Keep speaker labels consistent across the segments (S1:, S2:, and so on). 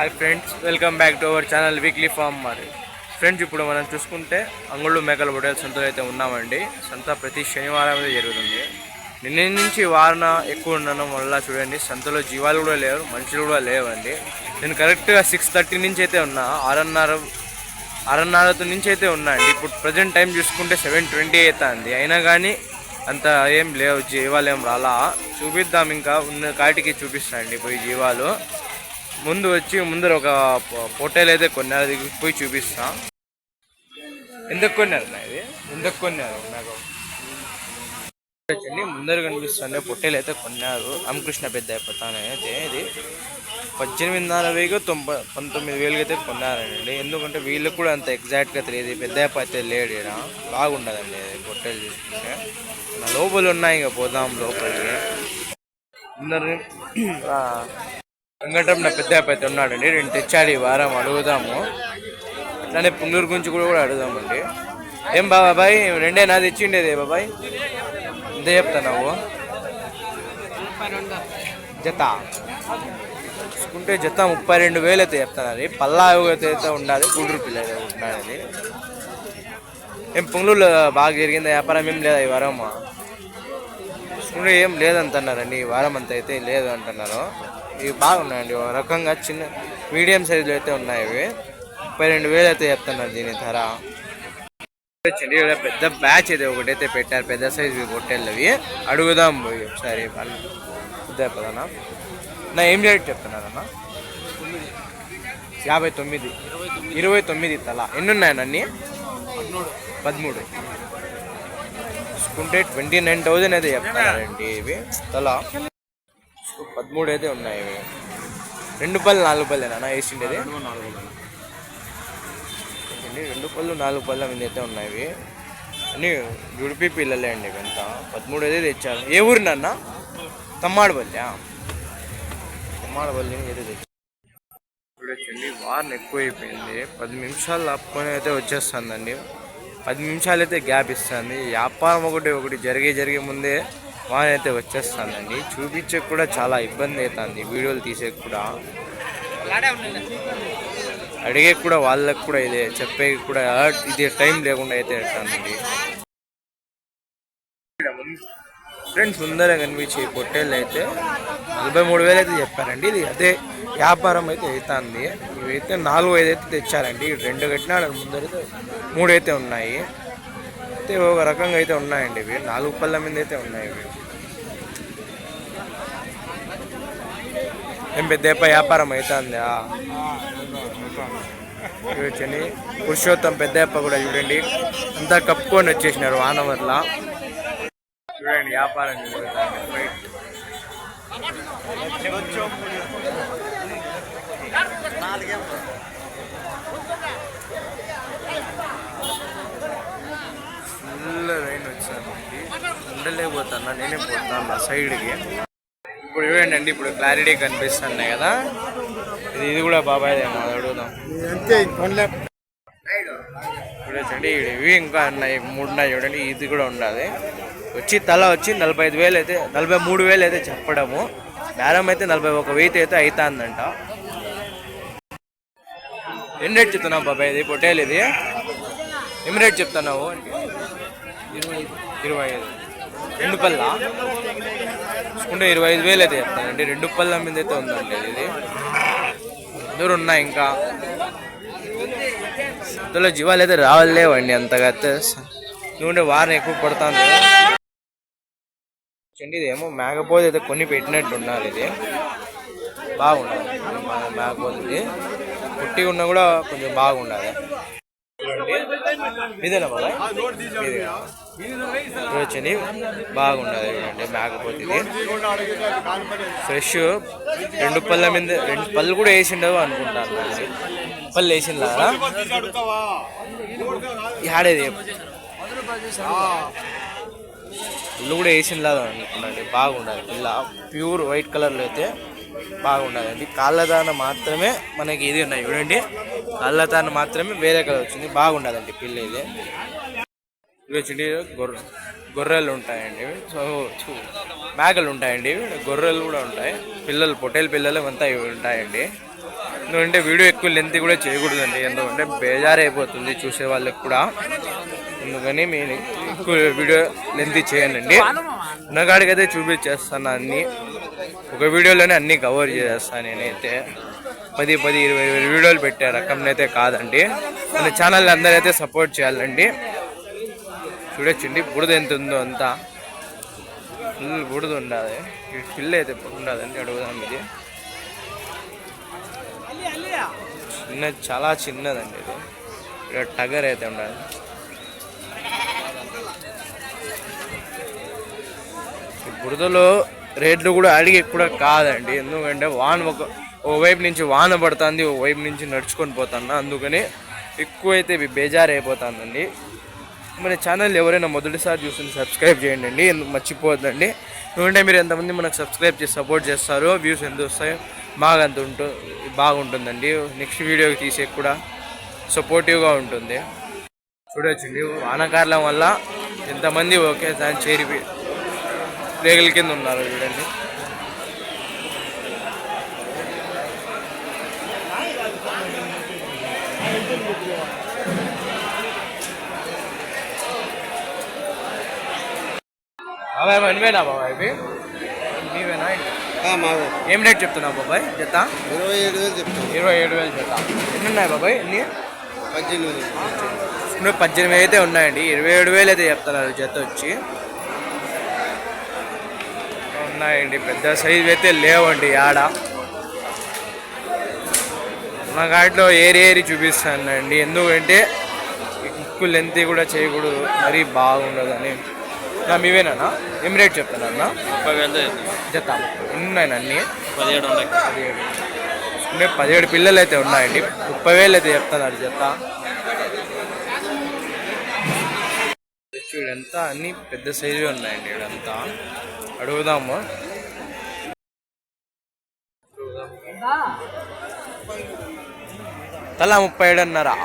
S1: Hi friends, welcome back to our channel weekly farmer. Friends, ఇప్పుడు మనం చూసుకుంటే అంగుళ్ళు మేకల పొట్టేల సంతలో అయితే ఉన్నామండి. సంత ప్రతి శనివారం అయితే జరుగుతుంది. నిన్న నుంచి వారన ఎక్కువ ఉండడం వల్ల చూడండి, సంతలో జీవాలు కూడా లేవు, మనుషులు కూడా లేవండి. నేను కరెక్ట్గా 6:30 నుంచి అయితే ఉన్నా, 6:30 నుంచి అయితే ఉన్నా అండి. ఇప్పుడు ప్రజెంట్ టైం చూసుకుంటే 7:20 అవుతుంది. అయినా కానీ అంత ఏం లేవు, జీవాలు ఏం రాలా. చూపిద్దాం, ఇంకా ఉన్న కాటికి చూపిస్తాను అండి పోయి జీవాలు. ముందర ఒక పొట్టేలు అయితే కొన్నారు, అది పోయి చూపిస్తా. ఎందుకు కొన్నారు ఇది? ఎందుకు కొన్నారు? నాకు ముందర కనిపిస్తుంది పొట్టేలు అయితే కొన్నారు. రామకృష్ణ పెద్ద అయిపోతానే అయితే ఇది 18,900 అయితే కొన్నారండి. ఎందుకంటే వీళ్ళకి కూడా అంత ఎగ్జాక్ట్గా తెలియదు. పెద్ద అయితే లేడు, బాగుండదండి పొట్టేలు చూసుకుంటే. నా లోపల ఉన్నాయి, ఇంకా పోదాం లోపలికి. అందరు వెంకటరమణ పెద్ద అయితే ఉన్నాడండి, 2 తెచ్చాడు ఈ వారం. అడుగుదాము. అట్లానే పుంగూరు గురించి కూడా అడుగుదామండి. ఏం బాబాయ్, 2 నాది తెచ్చిండేది బాబాయ్? ఎంత చెప్తున్నావు జత? చూసుకుంటే జత 32,000 అయితే చెప్తున్నది. పల్లా అయితే ఉండాలి, గుండ్రు పిల్ల ఉన్నది. ఏం పుంగళూరులో బాగా జరిగింది వ్యాపారం? ఏం లేదా ఈ వారం? చూసుకుంటే ఏం లేదంటున్నారండి, ఈ వారం అంతా అయితే లేదు అంటున్నారు. ఇవి బాగున్నాయండి, ఒక రకంగా చిన్న మీడియం సైజులో అయితే ఉన్నాయి. ఇవి 32,000 అయితే చెప్తున్నారు దీని ధర. పెద్ద బ్యాచ్ అయితే ఒకటైతే పెట్టారు, పెద్ద సైజు పొట్టేళ్ళు. అవి అడుగుదాం పోయి ఒకసారి. పదనా నా ఏం రేట్ చెప్తున్నారన్నా? 59. 29 తల. ఎన్ని ఉన్నాయన్నీ? 13. చూసుకుంటే 29,000 అయితే చెప్తున్నారండి ఇవి తల. 13 అయితే ఉన్నాయి ఇవి. 2 పళ్ళు 4 పళ్ళేనా వేసిండేది? 2 పళ్ళు 4 పళ్ళ మీద అయితే ఉన్నాయి. అన్నీ జుడిపి పిల్లలే అండి ఇవంతా. 13 అయితే తెచ్చారు. ఏ ఊరి నాన్న? తమ్మాడపల్లి. తమ్మాడపల్లి అయితే తెచ్చారు. ఇప్పుడు వచ్చండి వారం ఎక్కువ అయిపోయింది. 10 నిమిషాలు ఆపుకొని అయితే వచ్చేస్తుందండి. 10 నిమిషాలు అయితే గ్యాప్ ఇస్తుంది. వ్యాపారం ఒకటి జరిగే ముందే వాన్ అయితే వచ్చేస్తుందండి. చూపించే కూడా చాలా ఇబ్బంది అవుతుంది, వీడియోలు తీసే కూడా, అడిగే కూడా వాళ్ళకి కూడా ఇదే చెప్పే కూడా ఇదే టైం లేకుండా అయితే అవుతుందండి. ఫ్రెండ్స్, ముందర కనిపించే పొట్టేళ్ళు అయితే 43,000 అయితే చెప్పారండి. ఇది అదే వ్యాపారం అయితే అవుతుంది. ఇవైతే 4-5 అయితే తెచ్చారండి. 2 కట్టినాడు, ముందరైతే 3 అయితే ఉన్నాయి. అయితే ఒక రకంగా అయితే ఉన్నాయండి ఇవి. 4 పళ్ళ మీద అయితే ఉన్నాయి ఇవి. ఏం పెద్ద వ్యాపారం అవుతుందా? చూడండి, పురుషోత్తం పెద్ద కూడా చూడండి, అంతా కప్పుకొని వచ్చేసినారు వాన వల్ల. చూడండి వ్యాపారం జరుగుతుంది. ఫుల్ రైన్ వచ్చానండి, ఉండలేకపోతున్నా. నేనే పోతాను నా సైడ్కి. ఇప్పుడు చూడండి, ఇప్పుడు క్లారిటీ కనిపిస్తున్నాయి కదా. ఇది కూడా బాబాయ్దేమో, అడుగుదాం. చూడండి, ఇవి ఇంకా ఉన్నాయి, 3 ఉన్నాయి చూడండి. ఇది కూడా ఉండాలి. తల వచ్చి 45,000 అయితే, 43,000 అయితే చెప్పడము. బేరం అయితే 41,000 అయితే అవుతుందంట. ఎన్ని రేట్ చెప్తున్నావు బాబాయ్? ఇది పొట్టేలు, ఇది ఏం రేట్ చెప్తున్నావు? 25. 2 పళ్ళ చూసుకుంటే 25,000 అయితే చెప్తానండి. 2 పళ్ళ మీద అయితే ఉందండి ఇది. దూరం ఉన్నాయి ఇంకా. అందులో జీవాలు అయితే రావాలేవండి అంతగా. అయితే ఎందుకంటే వారం ఎక్కువ పడుతుంది. ఇదేమో మేకపోతే అయితే కొన్ని పెట్టినట్టు ఉన్నారు. ఇది బాగుండదు మేకపోతే. ఇది పుట్టి ఉన్నా కూడా కొంచెం బాగుండదు. ఇదేనా బాబాయ్? వచ్చి బాగుండదు చూడండి మేకపోతే. ఇది ఫ్రెష్ 2 పళ్ళ మీద, 2 పళ్ళు కూడా వేసిండవు అనుకుంటాను. పళ్ళు వేసిందా? ఆడేది ఇల్లు కూడా వేసింలాగా అనుకున్నాండి. బాగుండాలి పిల్ల, ప్యూర్ వైట్ కలర్లో అయితే బాగుండాలండి. కాళ్ళదాన మాత్రమే మనకి ఇది ఉన్నాయి చూడండి, కాళ్ళదాన మాత్రమే వేరే కలర్ వచ్చింది. బాగుండాలండి పిల్ల ఇది. ఇది వచ్చి గొర్రెలు ఉంటాయండి, మేకలు ఉంటాయండి, గొర్రెలు కూడా ఉంటాయి, పిల్లలు పొట్టేలు పిల్లలు అంతా ఇవి ఉంటాయండి. ఎందుకంటే వీడియో ఎక్కువ లెంత్ కూడా చేయకూడదండి, ఎందుకంటే బేజారైపోతుంది చూసే వాళ్ళకి కూడా. అందుకని నేను ఎక్కువ వీడియో లెంత్ చేయనండి. ఉన్నగాడికైతే చూపించేస్తాను అన్నీ, ఒక వీడియోలోనే అన్నీ కవర్ చేసేస్తాను నేనైతే. 10-20 వీడియోలు పెట్టే రకంనైతే కాదండి. మన ఛానల్ అందరైతే సపోర్ట్ చేయాలండి. చూడొచ్చండి బురద ఎంత ఉందో, అంతా ఫుల్ బురద ఉండదు. పిల్ల అయితే ఉండదండి, అడుగుదాం. ఇది చాలా చిన్నదండి, ఇది ఇక్కడ టగర్ అయితే ఉండదు. బురదలో రేట్లు కూడా అడిగి కూడా కాదండి, ఎందుకంటే ఓవైపు నుంచి వాన పడుతుంది, ఓవైపు నుంచి నడుచుకొని పోతున్నా, అందుకని ఎక్కువైతే బేజారైపోతుందండి. మన ఛానల్ ఎవరైనా మొదటిసారి చూస్తుంది సబ్స్క్రైబ్ చేయండి, మర్చిపోవద్దండి. ఎందుకంటే మీరు ఎంతమంది మనకు సబ్స్క్రైబ్ చేసి సపోర్ట్ చేస్తారో వ్యూస్ ఎంత వస్తాయో మాకు బాగుంటుందండి. నెక్స్ట్ వీడియోకి తీసే కూడా సపోర్టివ్గా ఉంటుంది. చూడొచ్చండి వానాకాలం వల్ల ఎంతమంది ఒకేసారి చేరి రేగుల కింద ఉన్నారు చూడండి. బాబాయ్ మనమేనా బాబాయ్? ఇవి మీవేనా? ఏం రేట్ చెప్తున్నావు బాబాయ్ జత?
S2: 27,000 చెప్తాను.
S1: 27,000 జత. ఎన్ని ఉన్నాయి బాబాయ్? ఎన్ని?
S2: 18,000.
S1: ఇప్పుడు 18,000 అయితే ఉన్నాయండి. 27,000 అయితే చెప్తున్నారు జత వచ్చి. ఉన్నాయండి, పెద్ద సైజు అయితే లేవండి ఆడ. నా కాటిలో ఏరి చూపిస్తానండి, ఎందుకంటే ఎక్కువ లెంత్ కూడా చేయకూడదు, మరీ బాగుండదని. మీవేనా? ఏం రేట్ చెప్తానన్నా?
S2: 30,000
S1: జత. ఎన్ని ఉన్నాయన్న? అన్నీ
S2: 17 ఉన్నాయి.
S1: 17 పిల్లలు అయితే ఉన్నాయండి. 30,000 అయితే చెప్తున్నారు జత. ఇదంతా అన్ని పెద్ద సైజు ఉన్నాయండి. ఇదంతా అడుగుదాము. తలా 37 అన్నారా?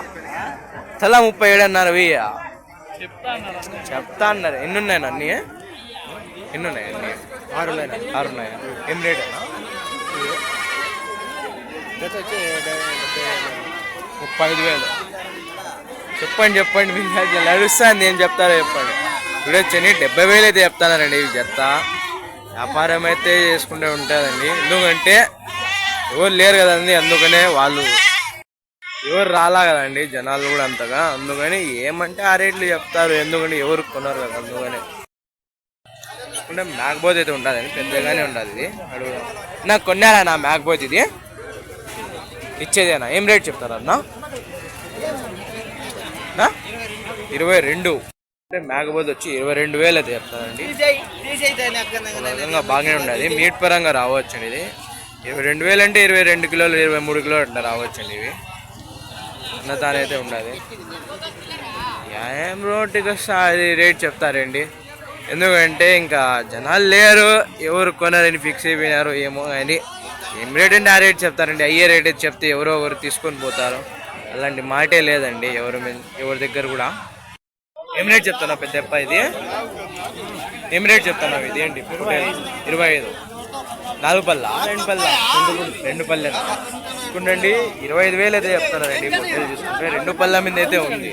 S1: తలా 37 అన్నారు. వెయ్య చెప్తా అన్నారు. ఎన్ని ఉన్నాయన్న? అన్నీ ఎన్ని ఉన్నాయి? అన్నీ 6 ఉన్నాయా? ఏం రేట్ అన్నా? 35,000. చెప్పండి మీకు నడుస్తుంది, ఏం చెప్తారో చెప్పండి. చూడొచ్చని 70,000 అయితే చెప్తానండి ఈ జత. వ్యాపారం అయితే చేసుకుంటూ ఉంటుందండి, ఎందుకంటే ఎవరు లేరు కదండి, అందుకనే వాళ్ళు ఎవరు రాలా కదండి జనాలు కూడా అంతగా, అందుకని ఏమంటే ఆ రేట్లు చెప్తారు, ఎందుకంటే ఎవరు కొన్నారు కదా, అందుకని. అంటే మ్యాక్బోత్ అయితే ఉండదండి, పెద్దగానే ఉండదు ఇది. అడుగుదాం. నాకు కొన్నారా నా మ్యాక్బోత్? ఇది ఇచ్చేదేనా? ఏం రేట్ చెప్తారు అన్న? 22. అంటే మ్యాక్బోత్ వచ్చి 22,000 అయితే చెప్తారండి. బాగానే ఉండదు, మీట్ పరంగా రావచ్చండి. ఇది 22,000 అంటే 22 కిలోలు 23 కిలోలు అట్లా రావచ్చండి. ఇవి అన్నతానైతే ఉండదు. ఏం రోడ్డుకి వస్తా అది రేట్ చెప్తారండి, ఎందుకంటే ఇంకా జనాలు లేరు, ఎవరు కొనాలని ఫిక్స్ అయిపోయినారు ఏమో. కానీ ఏం రేట్ అంటే ఆ రేట్ చెప్తారండి. అయ్యే రేట్ అయితే చెప్తే ఎవరో ఒకరు తీసుకొని పోతారు, అలాంటి మాటే లేదండి ఎవరి దగ్గర కూడా. ఏం రేట్ చెప్తాను పెద్ద అప్ప? ఇది ఏం రేట్ చెప్తాను? ఇది ఏంటి? 25. 4 పళ్ళ 2 పళ్ళ? 2 పళ్ళే చూడండి. 25,000 అయితే చెప్తానండి. పొట్టేలు చూసుకుంటే 2 పళ్ళ మీద అయితే ఉంది.